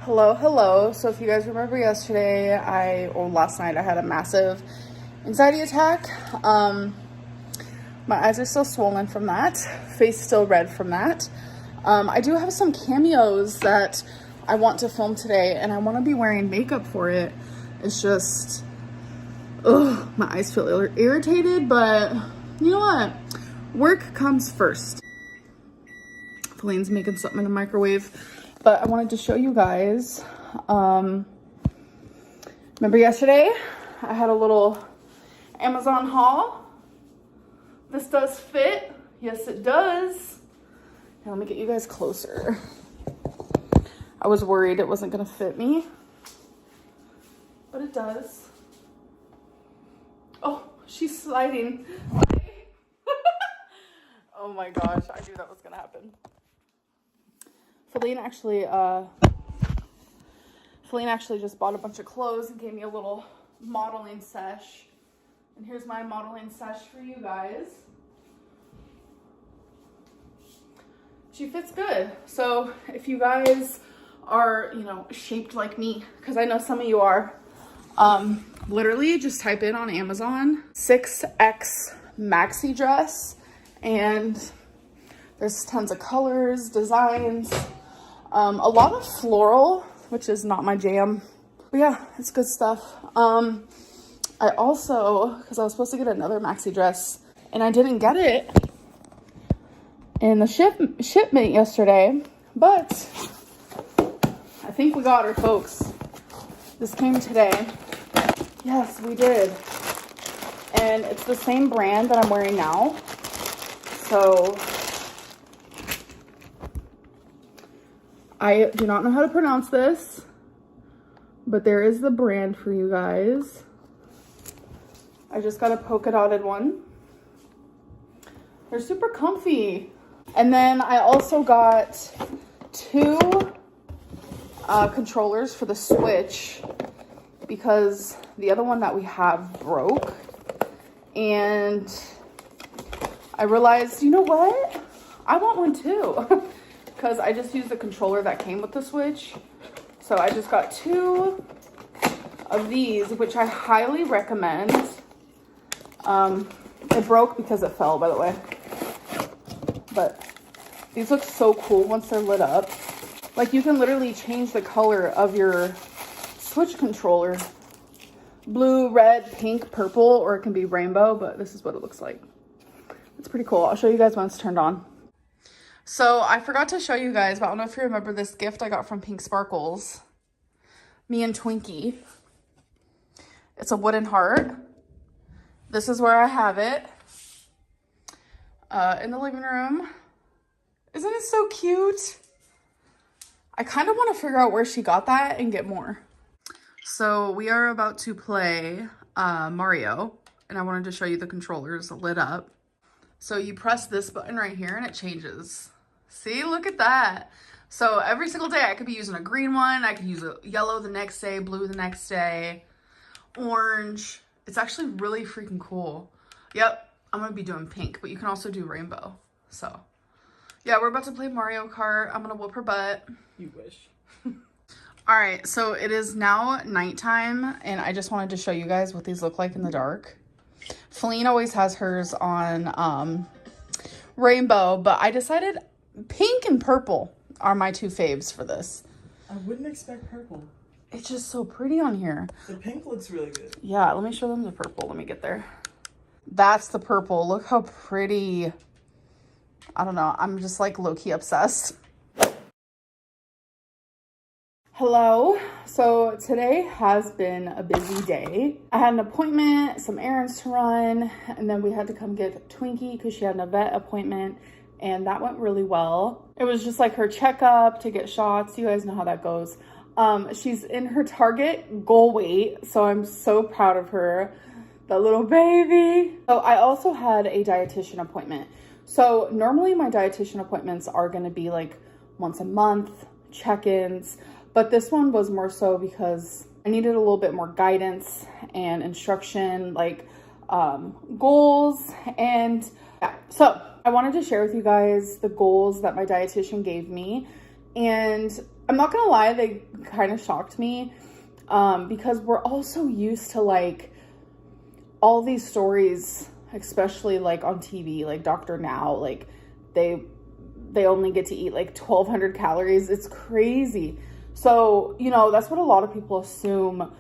Hello. So if you guys remember yesterday, last night, I had a massive anxiety attack. My eyes are still swollen from that, face still red from that. I do have some cameos that I want to film today, and I want to be wearing makeup for it. It's just, my eyes feel irritated, but you know what? Work comes first. Feline's making something in the microwave, but I wanted to show you guys. Remember yesterday I had a little Amazon haul. This does fit. Yes, it does. Now let me get you guys closer. I was worried it wasn't gonna fit me, but it does. Oh, she's sliding. Oh my gosh, I knew that was gonna happen. Feline actually just bought a bunch of clothes and gave me a little modeling sesh. And here's my modeling sesh for you guys. She fits good. So if you guys are, shaped like me, because I know some of you are, literally just type in on Amazon 6X maxi dress, and there's tons of colors, designs, a lot of floral, which is not my jam. But yeah, it's good stuff. I also, because I was supposed to get another maxi dress and I didn't get it in the shipment yesterday, but I think we got her, folks. This came today. Yes, we did. And it's the same brand that I'm wearing now. So I do not know how to pronounce this, but there is the brand for you guys. I just got a polka dotted one. They're super comfy. And then I also got two controllers for the Switch because the other one that we have broke. And I realized, you know what? I want one too. Because I just used the controller that came with the Switch. So I just got two of these, which I highly recommend. It broke because it fell, by the way. But these look so cool once they're lit up. Like, you can literally change the color of your Switch controller. Blue, red, pink, purple, or it can be rainbow, but this is what it looks like. It's pretty cool. I'll show you guys when it's turned on. So I forgot to show you guys, but I don't know if you remember this gift I got from Pink Sparkles. Me and Twinkie. It's a wooden heart. This is where I have it. In the living room. Isn't it so cute? I kind of want to figure out where she got that and get more. So we are about to play Mario. And I wanted to show you the controllers lit up. So you press this button right here and it changes. See, look at that. So every single day I could be using a green one. I could use a yellow the next day, blue the next day, orange. It's actually really freaking cool. Yep, I'm gonna be doing pink, but you can also do rainbow. So yeah, we're about to play Mario Kart. I'm gonna whoop her butt. You wish. All right, so it is now nighttime and I just wanted to show you guys what these look like in the dark. Feline always has hers on rainbow, but I decided pink and purple are my two faves for this. I wouldn't expect purple. It's just so pretty on here. The pink looks really good. Yeah, let me show them the purple. Let me get there. That's the purple. Look how pretty. I don't know. I'm just like low-key obsessed. Hello. So today has been a busy day. I had an appointment, some errands to run, and then we had to come get Twinkie because she had a vet appointment, and that went really well. It was just like her checkup to get shots. You guys know how that goes. She's in her target goal weight, so I'm so proud of her. The little baby. So I also had a dietitian appointment. So normally my dietitian appointments are going to be like once a month, check-ins. But this one was more so because I needed a little bit more guidance and instruction, like goals. And yeah, so I wanted to share with you guys the goals that my dietitian gave me. And I'm not gonna lie, they kind of shocked me, because we're all so used to like all these stories, especially like on TV, like Dr. Now, like they only get to eat like 1,200 calories. It's crazy. So, you know, that's what a lot of people assume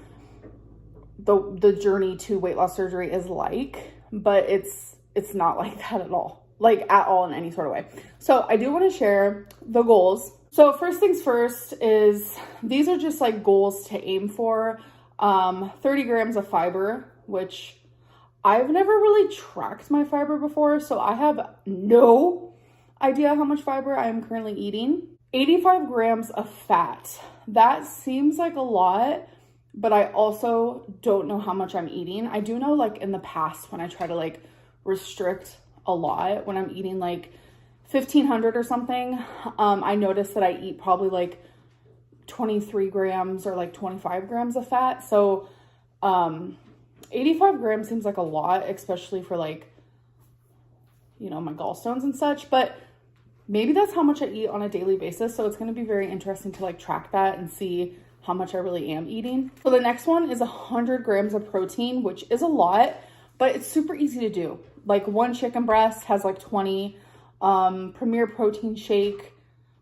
the journey to weight loss surgery is like, but it's not like that at all, like at all in any sort of way. So I do want to share the goals. So first things first is these are just like goals to aim for. 30 grams of fiber, which I've never really tracked my fiber before, so I have no idea how much fiber I am currently eating. 85 grams of fat. That seems like a lot, but I also don't know how much I'm eating. I do know like in the past when I try to like restrict a lot, when I'm eating like 1,500 or something, I noticed that I eat probably like 23 grams or like 25 grams of fat. So 85 grams seems like a lot, especially for like, you know, my gallstones and such, but maybe that's how much I eat on a daily basis. So it's going to be very interesting to like track that and see how much I really am eating. So the next one is 100 grams of protein, which is a lot, but it's super easy to do. Like one chicken breast has like 20, Premier Protein Shake,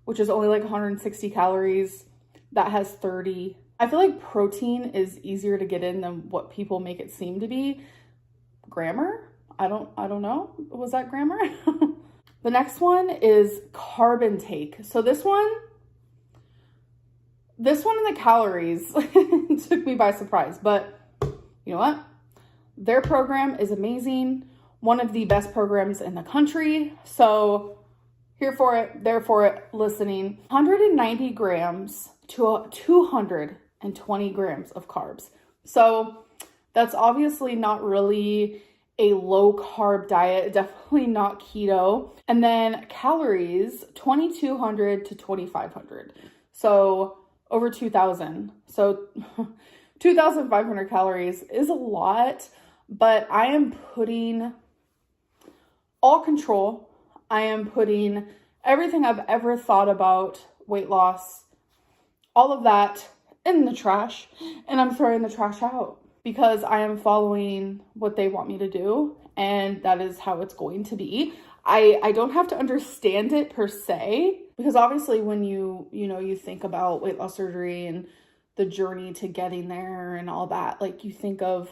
which is only like 160 calories, that has 30. I feel like protein is easier to get in than what people make it seem to be. Grammar? I don't know. Was that grammar? The next one is carb intake. So this one in the calories took me by surprise, but you know what? Their program is amazing. One of the best programs in the country. So here for it, there for it, listening. 190 grams to 220 grams of carbs. So that's obviously not really a low carb diet, definitely not keto. And then calories, 2,200 to 2,500. So over 2,000. So 2,500 calories is a lot, but I am putting all control. I am putting everything I've ever thought about weight loss, all of that in the trash, and I'm throwing the trash out because I am following what they want me to do, and that is how it's going to be. I don't have to understand it per se, because obviously when you think about weight loss surgery and the journey to getting there and all that, like you think of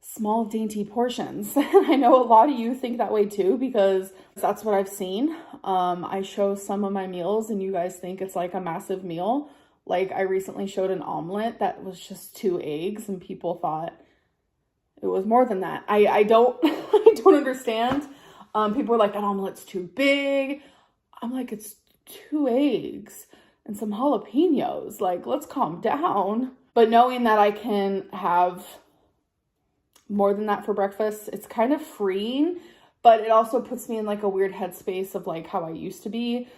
small dainty portions. I know a lot of you think that way too, because that's what I've seen. I show some of my meals and you guys think it's like a massive meal. Like I recently showed an omelet that was just 2 eggs and people thought it was more than that. I don't I don't understand. People are like, that omelet's too big. I'm like, it's 2 eggs and some jalapenos. Like, let's calm down. But knowing that I can have more than that for breakfast, it's kind of freeing, but it also puts me in like a weird headspace of like how I used to be,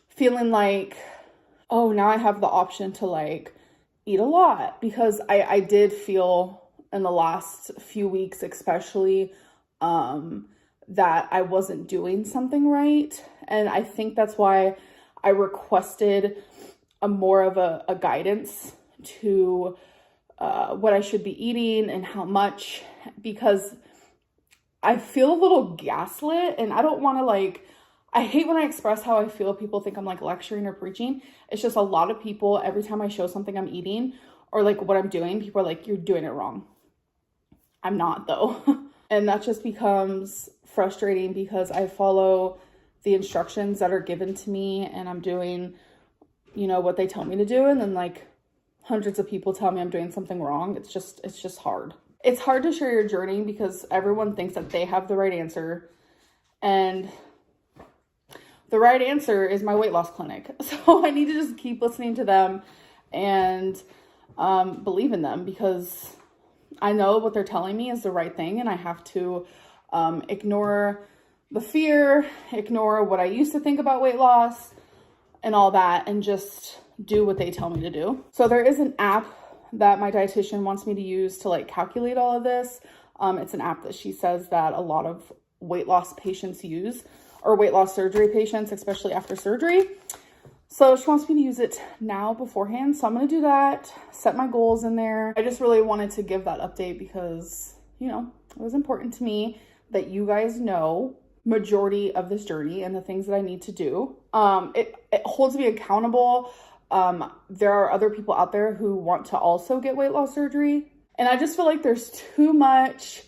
feeling like, oh, now I have the option to like eat a lot, because I did feel in the last few weeks especially that I wasn't doing something right. And I think that's why I requested more of a guidance to what I should be eating and how much, because I feel a little gaslit, and I don't want to like, I hate when I express how I feel. People think I'm like lecturing or preaching. It's just a lot of people, every time I show something I'm eating or like what I'm doing, people are like, you're doing it wrong. I'm not though. And that just becomes frustrating because I follow the instructions that are given to me and I'm doing, what they tell me to do. And then like hundreds of people tell me I'm doing something wrong. It's just hard. It's hard to share your journey because everyone thinks that they have the right answer. And the right answer is my weight loss clinic. So I need to just keep listening to them and believe in them, because I know what they're telling me is the right thing, and I have to ignore the fear, ignore what I used to think about weight loss and all that, and just do what they tell me to do. So there is an app that my dietitian wants me to use to like calculate all of this. It's an app that she says that a lot of weight loss patients use, or weight loss surgery patients, especially after surgery. So she wants me to use it now beforehand. So I'm going to do that, set my goals in there. I just really wanted to give that update because, you know, it was important to me that you guys know majority of this journey and the things that I need to do. It holds me accountable. There are other people out there who want to also get weight loss surgery. And I just feel like there's too much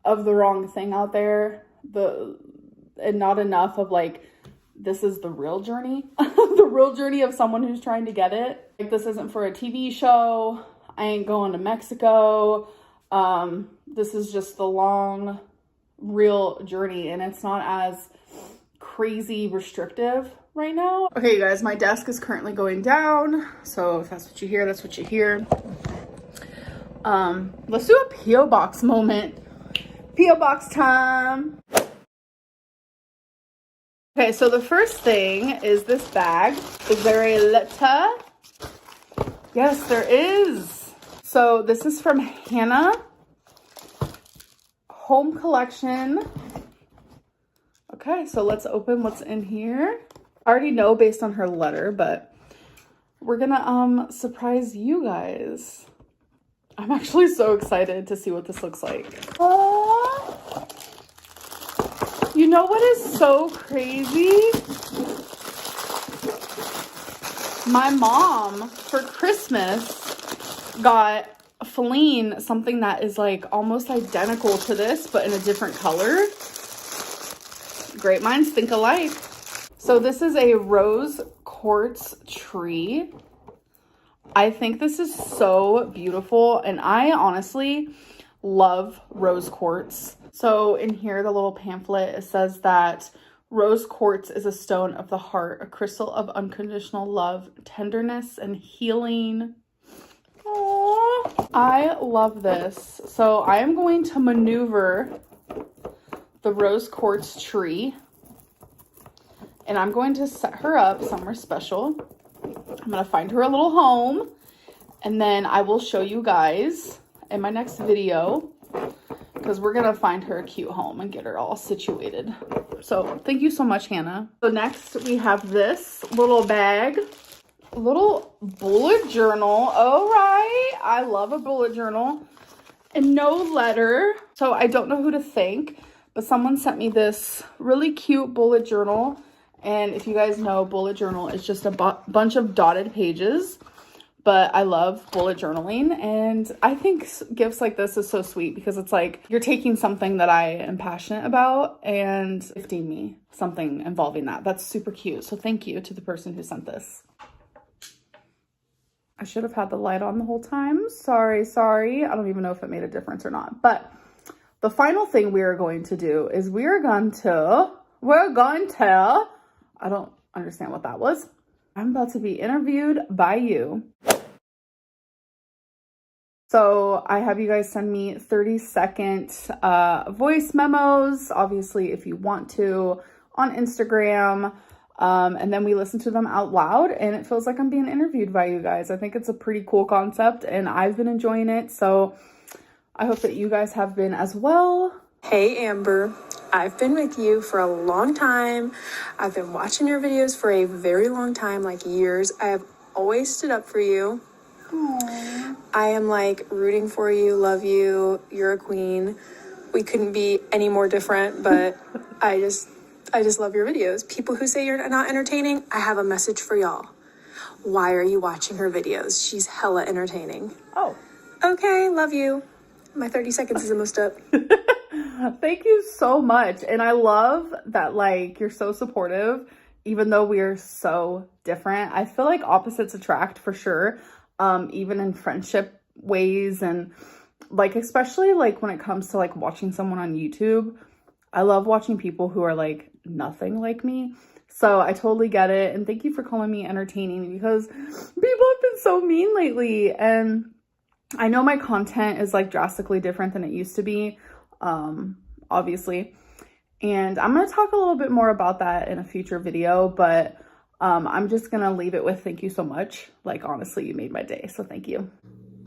of the wrong thing out there. And not enough of like, this is the real journey, the real journey of someone who's trying to get it. Like, this isn't for a TV show. I ain't going to Mexico. This is just the long, real journey, and it's not as crazy restrictive right now. Okay, you guys, my desk is currently going down. So if that's what you hear, that's what you hear. Let's do a P.O. box moment. P.O. box time. Okay, so the first thing is this bag. Is there a letter? Yes, there is. So this is from Hannah. Home collection. Okay, so let's open what's in here. I already know based on her letter, but we're gonna surprise you guys. I'm actually so excited to see what this looks like. Aww. You know what is so crazy? My mom, for Christmas, got Feline something that is like almost identical to this, but in a different color. Great minds think alike. So this is a rose quartz tree. I think this is so beautiful, and I honestly love rose quartz. So in here, the little pamphlet, it says that rose quartz is a stone of the heart, a crystal of unconditional love, tenderness, and healing. Aww. I love this. So I am going to maneuver the rose quartz tree, and I'm going to set her up somewhere special. I'm going to find her a little home, and then I will show you guys in my next video, because we're going to find her a cute home and get her all situated. So thank you so much, Hannah. So next we have this little bag, little bullet journal. All right. I love a bullet journal, and no letter. So I don't know who to thank, but someone sent me this really cute bullet journal. And if you guys know, bullet journal is just a bunch of dotted pages. But I love bullet journaling, and I think gifts like this is so sweet because it's like you're taking something that I am passionate about and gifting me something involving that. That's super cute. So thank you to the person who sent this. I should have had the light on the whole time. Sorry. I don't even know if it made a difference or not. But the final thing we are going to do is we're going to, I don't understand what that was. I'm about to be interviewed by you. So I have you guys send me 30-second voice memos, obviously, if you want to, on Instagram. And then we listen to them out loud, and it feels like I'm being interviewed by you guys. I think it's a pretty cool concept, and I've been enjoying it. So I hope that you guys have been as well. Hey, Amber. I've been with you for a long time. I've been watching your videos for a very long time, like years. I have always stood up for you. Aww. I am like rooting for you, love you. You're a queen. We couldn't be any more different, but I just love your videos. People who say you're not entertaining, I have a message for y'all. Why are you watching her videos? She's hella entertaining. Oh. Okay, love you. My 30 seconds is almost up. Thank you so much. And I love that, like, you're so supportive, even though we are so different. I feel like opposites attract for sure, even in friendship ways. And like, especially like when it comes to like watching someone on YouTube, I love watching people who are like nothing like me. So I totally get it. And thank you for calling me entertaining, because people have been so mean lately. And I know my content is like drastically different than it used to be. Obviously, and I'm going to talk a little bit more about that in a future video, but I'm just going to leave it with thank you so much. Like, honestly, you made my day, so thank you.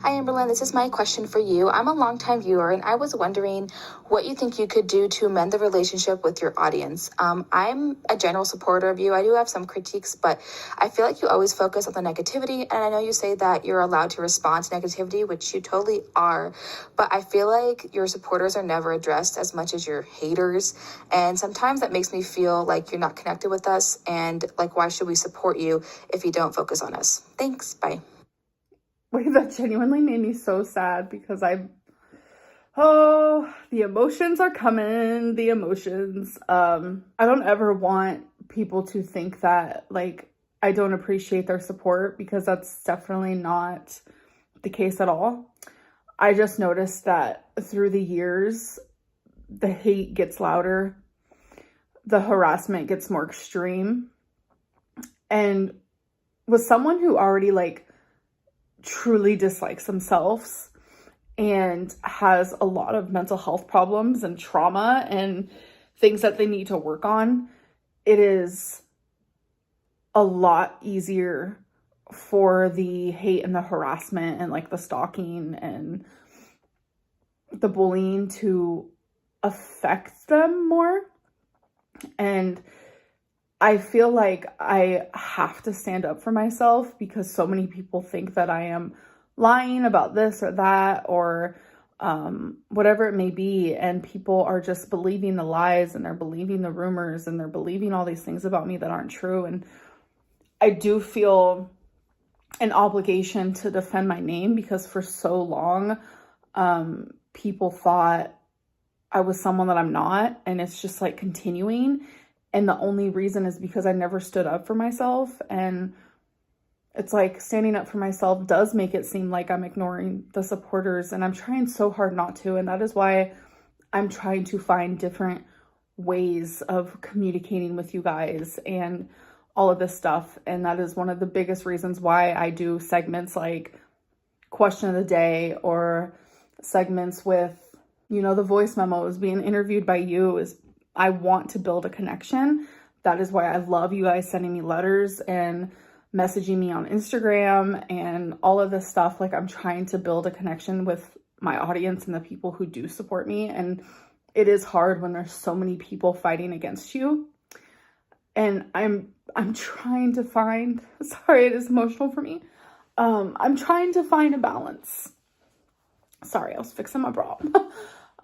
Hi, Amberlynn. This is my question for you. I'm a longtime viewer, and I was wondering what you think you could do to mend the relationship with your audience. I'm a general supporter of you. I do have some critiques, but I feel like you always focus on the negativity. And I know you say that you're allowed to respond to negativity, which you totally are. But I feel like your supporters are never addressed as much as your haters. And sometimes that makes me feel like you're not connected with us. And like, why should we support you if you don't focus on us? Thanks. Bye. Wait, that genuinely made me so sad because the emotions are coming, the emotions. I don't ever want people to think that, like, I don't appreciate their support, because that's definitely not the case at all. I just noticed that through the years, the hate gets louder, the harassment gets more extreme. And with someone who already, like, truly dislikes themselves and has a lot of mental health problems and trauma and things that they need to work on, it is a lot easier for the hate and the harassment and, like, the stalking and the bullying to affect them more. And I feel like I have to stand up for myself, because so many people think that I am lying about this or that, or whatever it may be. And people are just believing the lies, and they're believing the rumors, and they're believing all these things about me that aren't true. And I do feel an obligation to defend my name, because for so long, people thought I was someone that I'm not. And it's just, like, continuing. And the only reason is because I never stood up for myself. And it's like, standing up for myself does make it seem like I'm ignoring the supporters. And I'm trying so hard not to. And that is why I'm trying to find different ways of communicating with you guys and all of this stuff. And that is one of the biggest reasons why I do segments like Question of the Day, or segments with, you know, the voice memos, being interviewed by you. Is I want to build a connection. That is why I love you guys sending me letters and messaging me on Instagram and all of this stuff. Like, I'm trying to build a connection with my audience and the people who do support me. And it is hard when there's so many people fighting against you. And I'm trying to find, sorry, it is emotional for me. I'm trying to find a balance. Sorry, I was fixing my bra.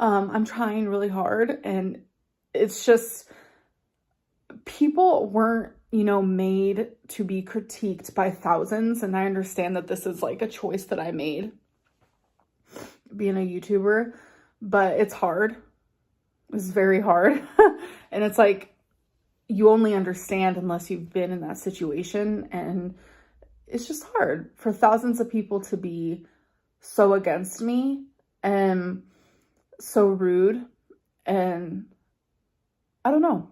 I'm trying really hard, and it's just, people weren't, you know, made to be critiqued by thousands. And I understand that this is, like, a choice that I made, being a YouTuber, but it's hard. It's very hard. And it's like, you only understand unless you've been in that situation. And it's just hard for thousands of people to be so against me and so rude. And I don't know.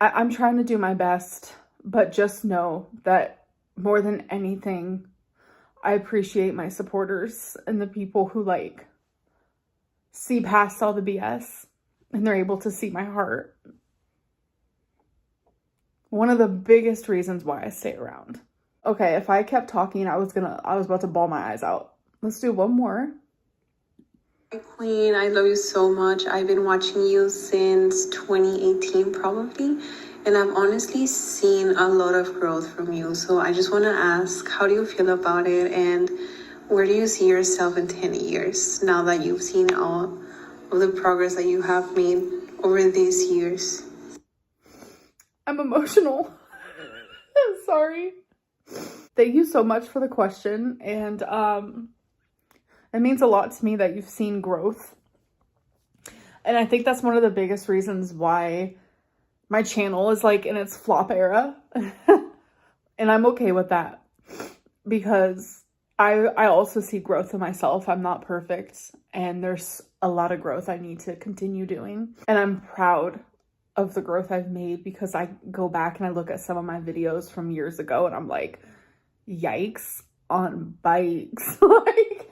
I'm trying to do my best, but just know that more than anything, I appreciate my supporters and the people who, like, see past all the BS, and they're able to see my heart. One of the biggest reasons why I stay around. Okay, if I kept talking, I was about to bawl my eyes out. Let's do one more. Hi, Queen, I love you so much. I've been watching you since 2018 probably, and I've honestly seen a lot of growth from you. So I just want to ask, how do you feel about it, and where do you see yourself in 10 years now that you've seen all of the progress that you have made over these years? I'm emotional. I'm sorry. Thank you so much for the question, and it means a lot to me that you've seen growth. And I think that's one of the biggest reasons why my channel is, like, in its flop era. And I'm okay with that, because I also see growth in myself. I'm not perfect, and there's a lot of growth I need to continue doing. And I'm proud of the growth I've made, because I go back and I look at some of my videos from years ago, and I'm like, yikes on bikes. Like,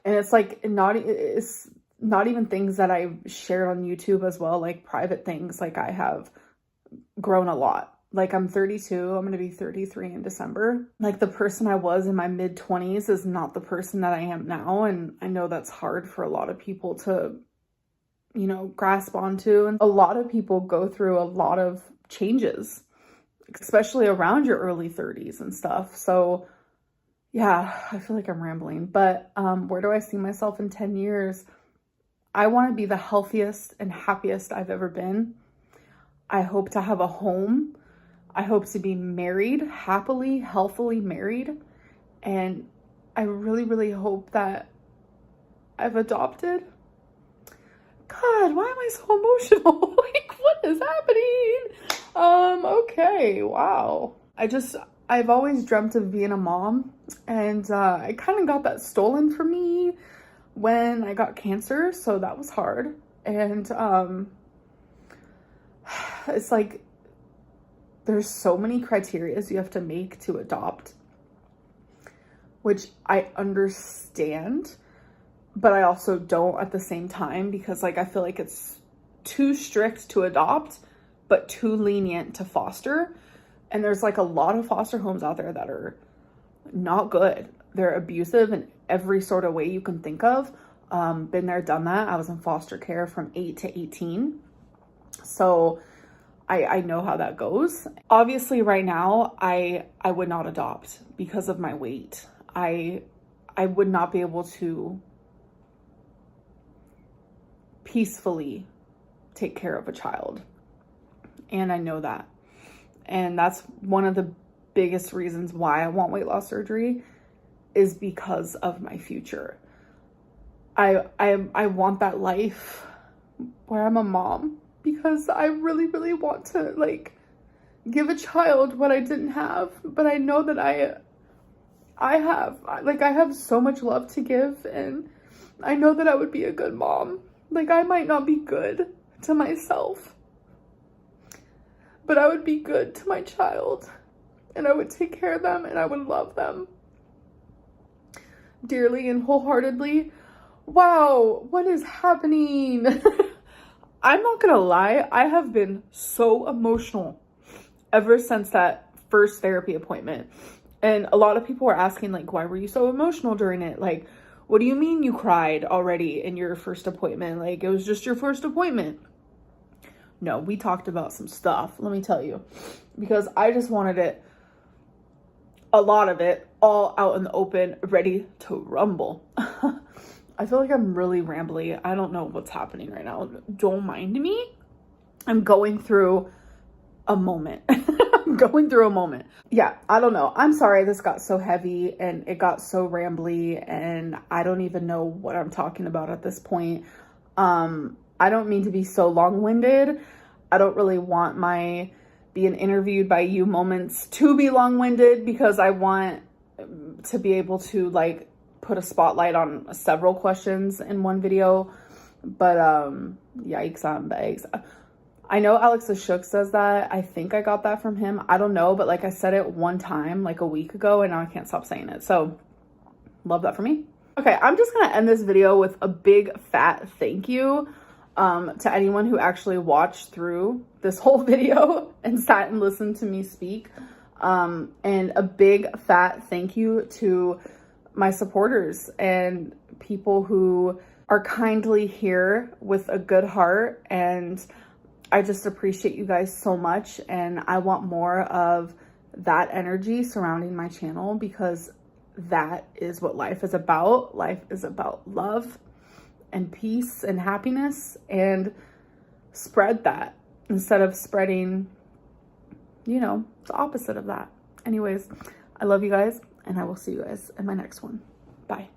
and it's like, it's not even things that I've shared on YouTube as well, like private things. Like, I have grown a lot, Like, I'm 32, I'm gonna be 33 in December. Like, the person I was in my mid-20s is not the person that I am now, and I know that's hard for a lot of people to, you know, grasp onto. And a lot of people go through a lot of changes, especially around your early 30s and stuff. So yeah, I feel like I'm rambling, but where do I see myself in 10 years? I want to be the healthiest and happiest I've ever been. I hope to have a home. I hope to be married, happily, healthily married. And I really, really hope that I've adopted. God, why am I so emotional? Like, what is happening? Okay, wow. I've always dreamt of being a mom, and I kind of got that stolen from me when I got cancer, so that was hard. And it's like, there's so many criteria you have to make to adopt, which I understand, but I also don't at the same time, because like I feel like it's too strict to adopt but too lenient to foster. And there's like a lot of foster homes out there that are not good. They're abusive in every sort of way you can think of. Been there, done that. I was in foster care from 8 to 18, so I know how that goes. Obviously right now I would not adopt because of my weight. I would not be able to peacefully take care of a child. And I know that. And that's one of the biggest reasons why I want weight loss surgery, is because of my future. I want that life where I'm a mom, because I really, really want to like give a child what I didn't have, but I know that I have so much love to give, and I know that I would be a good mom. Like, I might not be good to myself, but I would be good to my child, and I would take care of them, and I would love them dearly and wholeheartedly. Wow, what is happening? I'm not gonna lie, I have been so emotional ever since that first therapy appointment. And a lot of people were asking, like, why were you so emotional during it? Like, what do you mean you cried already in your first appointment? Like, it was just your first appointment. No, we talked about some stuff, let me tell you, because I just wanted it, a lot of it, all out in the open, ready to rumble. I feel like I'm really rambly. I don't know what's happening right now. Don't mind me. I'm going through a moment. I'm going through a moment. Yeah, I don't know. I'm sorry this got so heavy and it got so rambly, and I don't even know what I'm talking about at this point. I don't mean to be so long-winded. I don't really want my being interviewed by you moments to be long-winded, because I want to be able to like put a spotlight on several questions in one video. But yikes on bags. I know Alex Ashok says that. I think I got that from him. I don't know, but like I said it one time like a week ago, and now I can't stop saying it. So love that for me. Okay, I'm just gonna end this video with a big fat thank you to anyone who actually watched through this whole video and sat and listened to me speak. And a big fat thank you to my supporters and people who are kindly here with a good heart. And I just appreciate you guys so much. And I want more of that energy surrounding my channel, because that is what life is about. Life is about love and peace and happiness, and spread that instead of spreading, you know, the opposite of that. Anyways, I love you guys, and I will see you guys in my next one. Bye.